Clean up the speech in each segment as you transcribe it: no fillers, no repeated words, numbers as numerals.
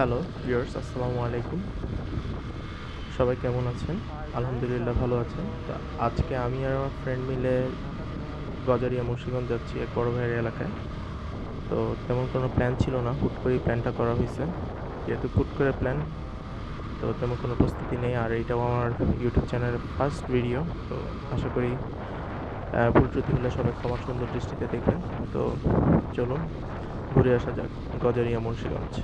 Hello viewers, আসসালামু আলাইকুম। সবাই কেমন আছেন? আলহামদুলিল্লাহ ভালো আছেন। তো আজকে আমি আর আমার ফ্রেন্ড মিলে গজারিয়া মুন্সিগঞ্জ যাচ্ছি এক বড় ভাইয়ের এলাকায়। তো তেমন কোনো প্ল্যান ছিল না, হুট করেই প্ল্যানটা করা হয়েছে। যেহেতু হুট করে প্ল্যান, তো তেমন কোনো প্রস্তুতি নেই। আর এইটাও আমার ইউটিউব চ্যানেলের ফার্স্ট ভিডিও। তো আশা করি ভুল ত্রুটি হলে সবাই ক্ষমার সুন্দর দৃষ্টিতে দেখবেন। তো চলুন ঘুরে আসা যাক গজারিয়া মুন্সিগঞ্জ।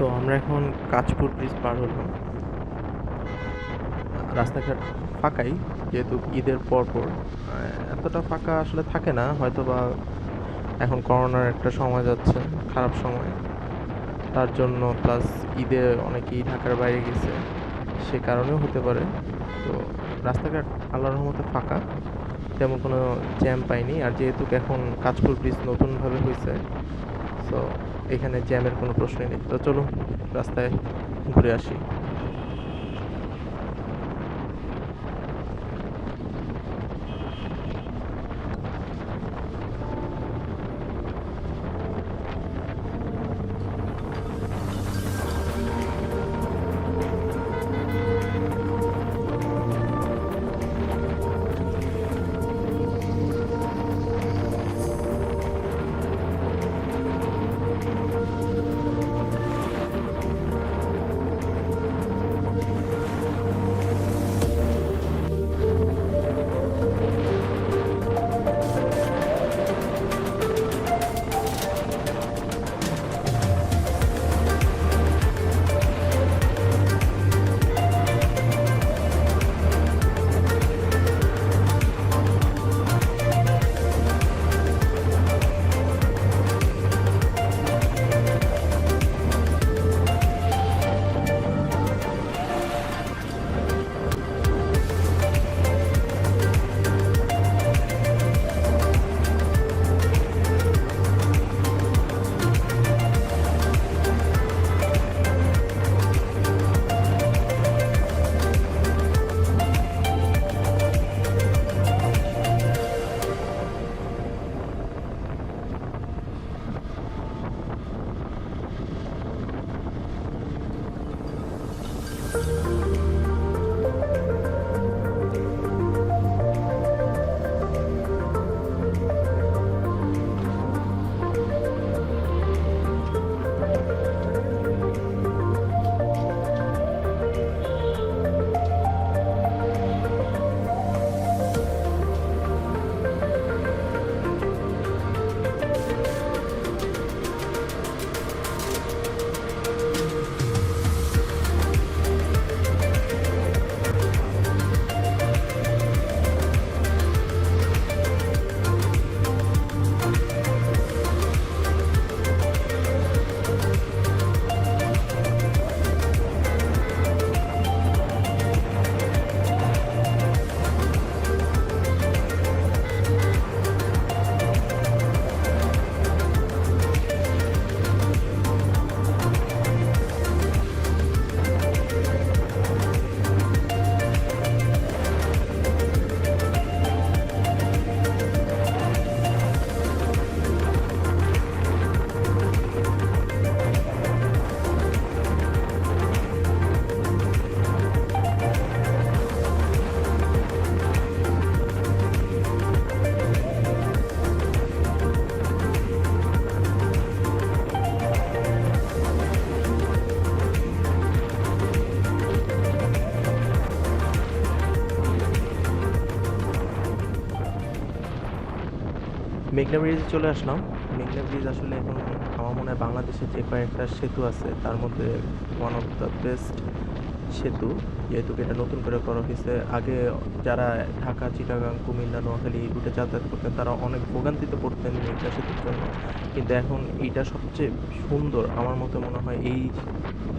তো আমরা এখন কাঁচপুর ব্রিজ পার হলাম। রাস্তাঘাট ফাঁকাই, যেহেতু ঈদের পর এতটা ফাঁকা আসলে থাকে না, হয়তো বা এখন করোনার একটা সময় যাচ্ছে, খারাপ সময়, তার জন্য প্লাস ঈদে অনেকেই ঢাকার বাইরে গেছে, সে কারণেও হতে পারে। তো রাস্তাঘাট আল্লাহর রহমতে ফাঁকা, তেমন কোনো জ্যাম পাইনি। আর যেহেতু এখন কাঁচপুর ব্রিজ নতুনভাবে হয়েছে, সো এখানে জ্যামের কোনো প্রশ্নই নেই। তো চলুন রাস্তায় ঘুরে আসি। মেঘনা ব্রিজে চলে আসলাম। মেঘনা ব্রিজ আসলে এখন আমার মনে হয় বাংলাদেশে যে কয়েকটা সেতু আছে তার মধ্যে ওয়ান অফ দ্য বেস্ট সেতু, যেহেতু এটা নতুন করে করা হয়েছে। আগে যারা ঢাকা, চিটাগাং, কুমিল্লা, নোয়াখালী এই রুটে যাতায়াত করতেন তারা অনেক ভোগান্তিতে পড়তেন মেঘনা সেতুর জন্য, কিন্তু এখন এইটা সবচেয়ে সুন্দর আমার মতে মনে হয়।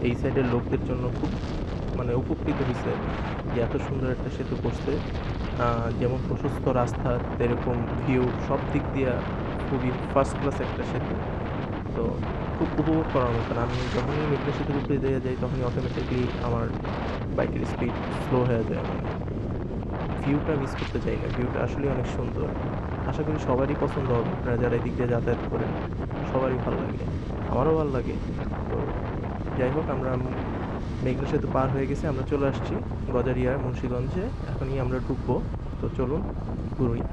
এই সাইডের লোকদের জন্য খুব মানে উপকৃত হয়েছে যে এত সুন্দর একটা সেতু করছে। যেমন প্রশস্ত রাস্তা, এরকম ভিউ সব দিক দিয়ে খুবই ফার্স্ট ক্লাস একটা সেতু। তো খুব উপভোগ করার মতন। আমি যখনই মেঘনা সেতুর উপরে দিয়ে যাই তখনই অটোমেটিকলি আমার বাইকের স্পিড স্লো হয়ে যায়, মানে ভিউটা মিস করতে চাই না। ভিউটা আসলে অনেক সুন্দর। আশা করি সবারই পছন্দ হবে, আপনারা যারা এদিক দিয়ে যাতায়াত করেন সবারই ভালো লাগে, আমারও ভালো লাগে। তো যাই হোক, আমরা মেঘনা সেতু পার হয়ে গেছি, আমরা চলে আসছি গজারিয়া মুন্সিগঞ্জে। এখনই আমরা ঢুকবো। তো চলুন ঘুরোই।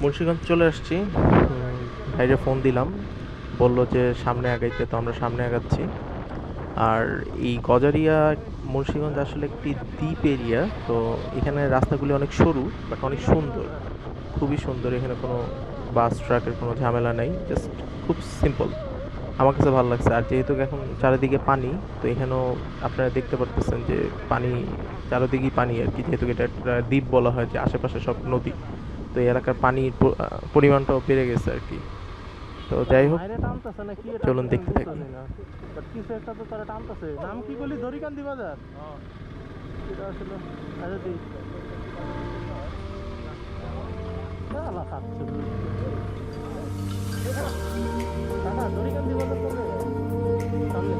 মুন্সিগঞ্জ চলে আসছি। ভাইরে ফোন দিলাম, বলল যে সামনে আগাইতে, তো আমরা সামনে আগাচ্ছি। আর এই গজারিয়া মুন্সিগঞ্জ আসলে একটি দ্বীপ এরিয়া, তো এখানে রাস্তাগুলি অনেক সরু বাট অনেক সুন্দর, খুবই সুন্দর। এখানে কোনো বাস ট্রাকের কোনো ঝামেলা নেই, জাস্ট খুব সিম্পল। আমার কাছে ভালো লাগছে। আর যেহেতু এখন চারিদিকে পানি, তো এখানেও আপনারা দেখতে পারতেছেন যে পানি, চারিদিকেই পানি আর কি, যেহেতু এটা একটা দ্বীপ বলা হয়, যে আশেপাশে সব নদী, তো এই এলাকার পানির পরিমাণটাও বেড়ে গেছে আর কি। তো যাই হোক, চলুন দেখতে থাকি। কিছু একটা তো তারা টানতেছে। নাম কি বলি? দড়িকান্দি বাজার। এটা আসলে দড়িকান্দি বাজার সামনে।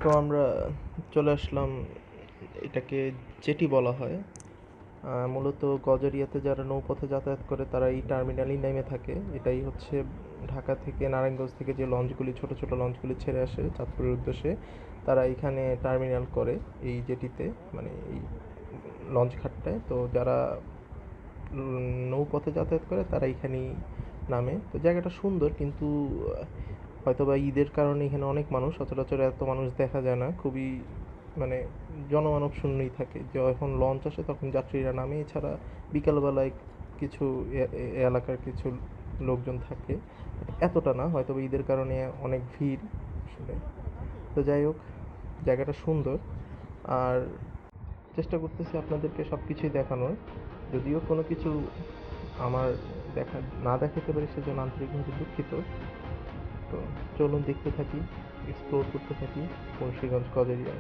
তো আমরা চলে আসলাম, এটাকে জেটি বলা হয়। মূলত গজারিয়াতে যারা নৌপথে যাতায়াত করে তারা এই টার্মিনালেই নেমে থাকে। এটাই হচ্ছে ঢাকা থেকে নারায়ণগঞ্জ থেকে যে লঞ্চগুলি ছোট ছোট লঞ্চগুলি ছেড়ে আসে চাঁদপুরের উদ্দেশ্যে, তারা এখানে টার্মিনাল করে এই জেটিতে, মানে এই লঞ্চ ঘাটটায়। তো যারা নৌপথে যাতায়াত করে তারা এখানেই নামে। তো জায়গাটা সুন্দর, কিন্তু হয়তোবা ঈদের কারণে এখানে অনেক মানুষ, সচরাচর এত মানুষ দেখা যায় না, খুবই মানে জনমানব শূন্যই থাকে। যখন লঞ্চ আসে তখন যাত্রীরা নামে, এছাড়া বিকালবেলায় কিছু এলাকার কিছু লোকজন থাকে, এতটা না, হয়তো ঈদের কারণে অনেক ভিড় আসলে। তো যাই হোক, জায়গাটা সুন্দর, আর চেষ্টা করতেছি আপনাদেরকে সব কিছুই দেখানোর। যদিও কোনো কিছু আমার না দেখাতে পারি সেজন্য আন্তরিকভাবে দুঃখিত। তো চলুন দেখতে থাকি, এক্সপ্লোর করতে থাকি মুন্সিগঞ্জ গজারিয়া।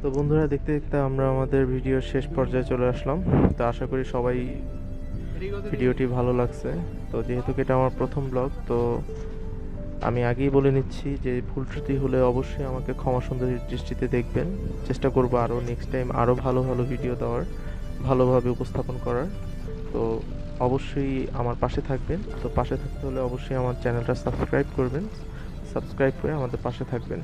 তো বন্ধুরা, দেখতে দেখতে আমরা আমাদের ভিডিওর শেষ পর্যায়ে চলে আসলাম। তো আশা করি সবাই ভিডিওটি ভালো লাগছে। তো যেহেতু এটা আমার প্রথম ব্লগ, তো আমি আগেই বলে নিচ্ছি যে ভুল ত্রুটি হলে অবশ্যই আমাকে ক্ষমা সুন্দর দৃষ্টিতে দেখবেন। চেষ্টা করব আরও নেক্সট টাইম আরও ভালো ভালো ভিডিও দেওয়ার, ভালোভাবে উপস্থাপন করার। তো অবশ্যই আমার পাশে থাকবেন। তো পাশে থাকতে হলে অবশ্যই আমার চ্যানেলটা সাবস্ক্রাইব করবেন, সাবস্ক্রাইব করে আমাদের পাশে থাকবেন।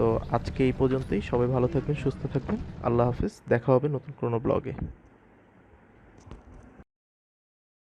তো আজকে এই পর্যন্তই। সবাই ভালো থাকবেন, সুস্থ থাকবেন। আল্লাহ হাফেজ, দেখা হবে নতুন কোনো ব্লগে।